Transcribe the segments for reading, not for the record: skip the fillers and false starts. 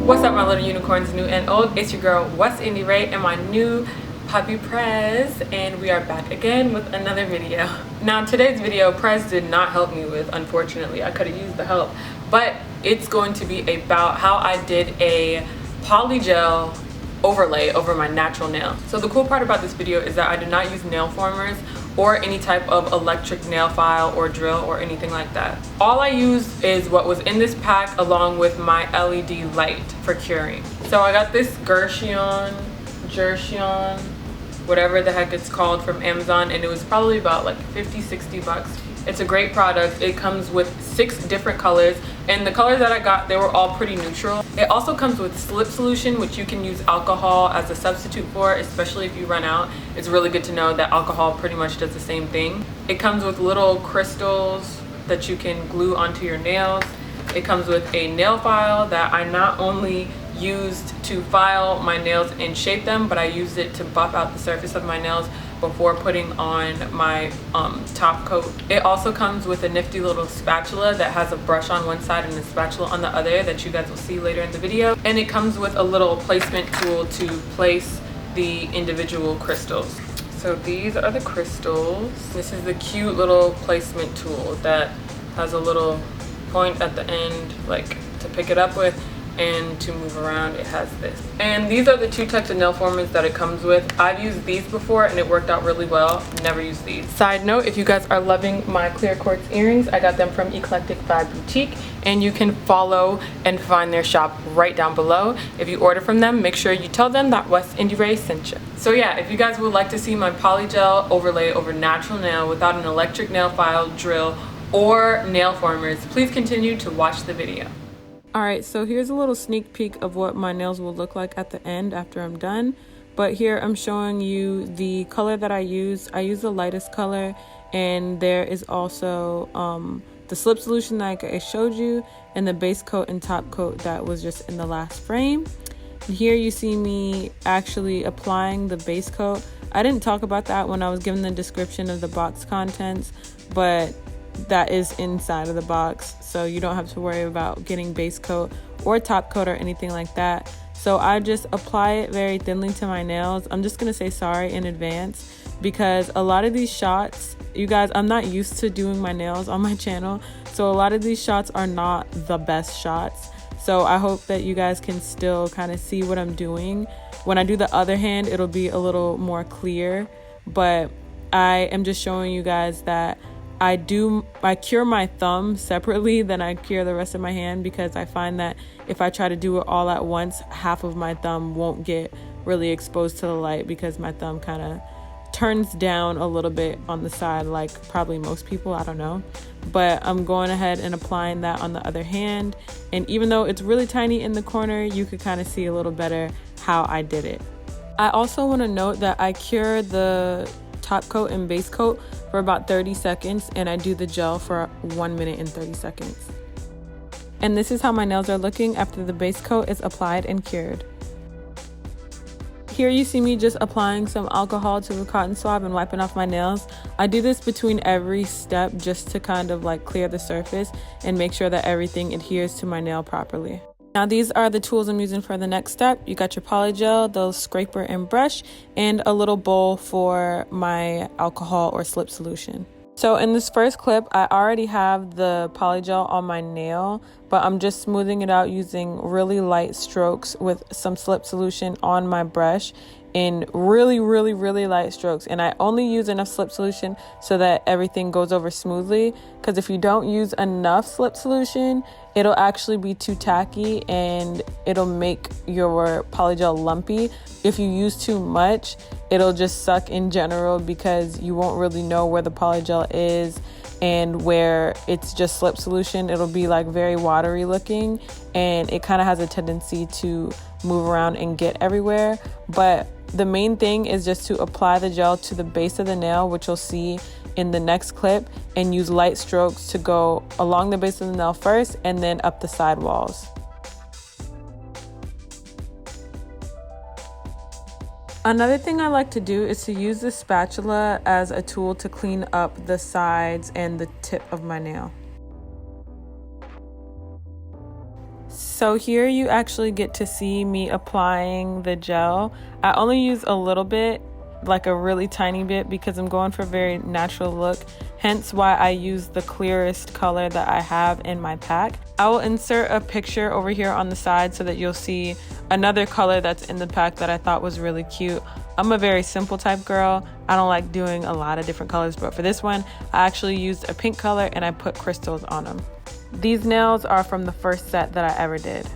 What's up, my little unicorns, new and old? It's your girl West Indie Ray and my new puppy Prez, and we are back again with another video. Now today's video Prez did not help me with, unfortunately. I could have used the help, but it's going to be about how I did a polygel overlay over my natural nail. So the cool part about this video is that I did not use nail formers or any type of electric nail file or drill or anything like that. All I used is what was in this pack along with my LED light for curing. So I got this Gershon, whatever the heck it's called, from Amazon, and it was probably about like 50-60 bucks. It's a great product. It comes with 6 different colors, and the colors that I got, they were all pretty neutral. It also comes with slip solution, which you can use alcohol as a substitute for, especially if you run out. It's really good to know that alcohol pretty much does the same thing. It comes with little crystals that you can glue onto your nails. It comes with a nail file that I not only used to file my nails and shape them, but I used it to buff out the surface of my nails before putting on my top coat. It also comes with a nifty little spatula that has a brush on one side and a spatula on the other that you guys will see later in the video. And it comes with a little placement tool to place the individual crystals. So these are the crystals. This is the cute little placement tool that has a little point at the end, like to pick it up with, and to move around it has this. And these are the 2 types of nail formers that it comes with. I've used these before and it worked out really well. Never used these. Side note, if you guys are loving my clear quartz earrings, I got them from Eclectic Vibe Boutique, and you can follow and find their shop right down below. If you order from them, make sure you tell them that West Indie Ray sent you. So yeah, if you guys would like to see my polygel overlay over natural nail without an electric nail file, drill, or nail formers, please continue to watch the video. Alright, so here's a little sneak peek of what my nails will look like at the end after I'm done. But here I'm showing you the color that I use. I use the lightest color, and there is also the slip solution like I showed you, and the base coat and top coat that was just in the last frame. And here you see me actually applying the base coat. I didn't talk about that when I was giving the description of the box contents, but that is inside of the box, so you don't have to worry about getting base coat or top coat or anything like that. So I just apply it very thinly to my nails. I'm just gonna say sorry in advance because a lot of these shots, you guys, I'm not used to doing my nails on my channel, so a lot of these shots are not the best shots. So I hope that you guys can still kind of see what I'm doing. When I do the other hand, it'll be a little more clear, but I am just showing you guys that I cure my thumb separately than I cure the rest of my hand, because I find that if I try to do it all at once, half of my thumb won't get really exposed to the light because my thumb kind of turns down a little bit on the side, like probably most people, I don't know. But I'm going ahead and applying that on the other hand, and even though it's really tiny in the corner, you could kind of see a little better how I did it. I also want to note that I cure the top coat and base coat for about 30 seconds, and I do the gel for 1 minute and 30 seconds. And this is how my nails are looking after the base coat is applied and cured. Here you see me just applying some alcohol to the cotton swab and wiping off my nails. I do this between every step just to kind of like clear the surface and make sure that everything adheres to my nail properly. Now these are the tools I'm using for the next step. You got your polygel, the scraper and brush, and a little bowl for my alcohol or slip solution. So in this first clip, I already have the polygel on my nail, but I'm just smoothing it out using really light strokes with some slip solution on my brush in really light strokes. And I only use enough slip solution so that everything goes over smoothly, because if you don't use enough slip solution, it'll actually be too tacky and it'll make your polygel lumpy. If you use too much, it'll just suck in general because you won't really know where the polygel is, and where it's just slip solution, it'll be like very watery looking, and it kind of has a tendency to move around and get everywhere. But the main thing is just to apply the gel to the base of the nail, which you'll see in the next clip, and use light strokes to go along the base of the nail first and then up the side walls. Another thing I like to do is to use the spatula as a tool to clean up the sides and the tip of my nail. So here you actually get to see me applying the gel. I only use a little bit, like a really tiny bit, because I'm going for a very natural look, hence why I use the clearest color that I have in my pack. I will insert a picture over here on the side so that you'll see another color that's in the pack that I thought was really cute. I'm a very simple type girl. I don't like doing a lot of different colors, but for this one, I actually used a pink color and I put crystals on them. These nails are from the first set that I ever did.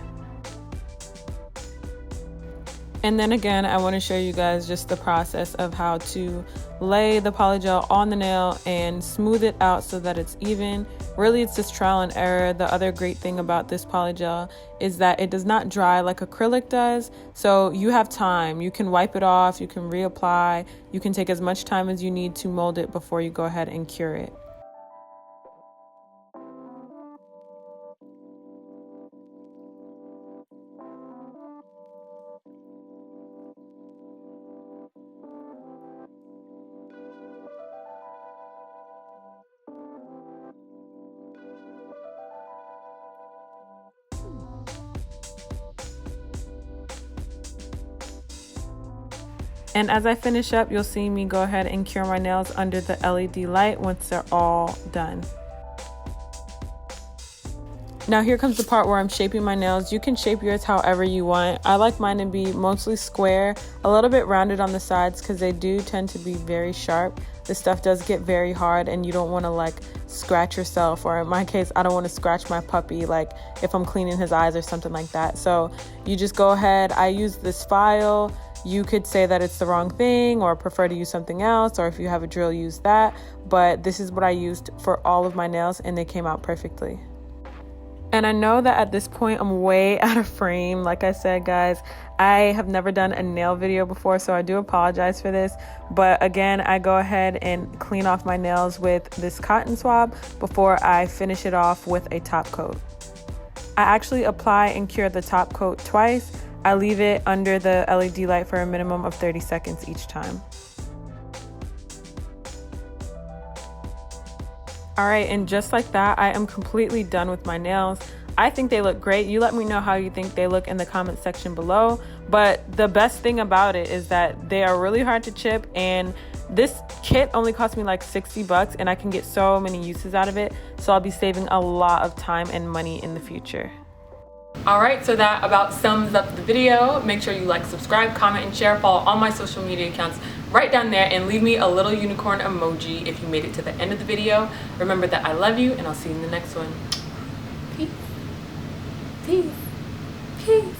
And then again, I want to show you guys just the process of how to lay the polygel on the nail and smooth it out so that it's even. Really, it's just trial and error. The other great thing about this polygel is that it does not dry like acrylic does. So you have time. You can wipe it off, you can reapply, you can take as much time as you need to mold it before you go ahead and cure it. And as I finish up, you'll see me go ahead and cure my nails under the LED light once they're all done. Now here comes the part where I'm shaping my nails. You can shape yours however you want. I like mine to be mostly square, a little bit rounded on the sides because they do tend to be very sharp. This stuff does get very hard and you don't want to like scratch yourself, or in my case, I don't want to scratch my puppy like if I'm cleaning his eyes or something like that. So you just go ahead. I use this file. You could say that it's the wrong thing or prefer to use something else, or if you have a drill, use that. But this is what I used for all of my nails and they came out perfectly. And I know that at this point I'm way out of frame. Like I said, guys, I have never done a nail video before, so I do apologize for this. But again, I go ahead and clean off my nails with this cotton swab before I finish it off with a top coat. I actually apply and cure the top coat twice. I leave it under the LED light for a minimum of 30 seconds each time. All right, and just like that, I am completely done with my nails. I think they look great. You let me know how you think they look in the comment section below. But the best thing about it is that they are really hard to chip, and this kit only cost me like 60 bucks and I can get so many uses out of it. So I'll be saving a lot of time and money in the future. Alright, so that about sums up the video. Make sure you like, subscribe, comment, and share. Follow all my social media accounts right down there, and leave me a little unicorn emoji if you made it to the end of the video. Remember that I love you, and I'll see you in the next one. Peace. Peace. Peace.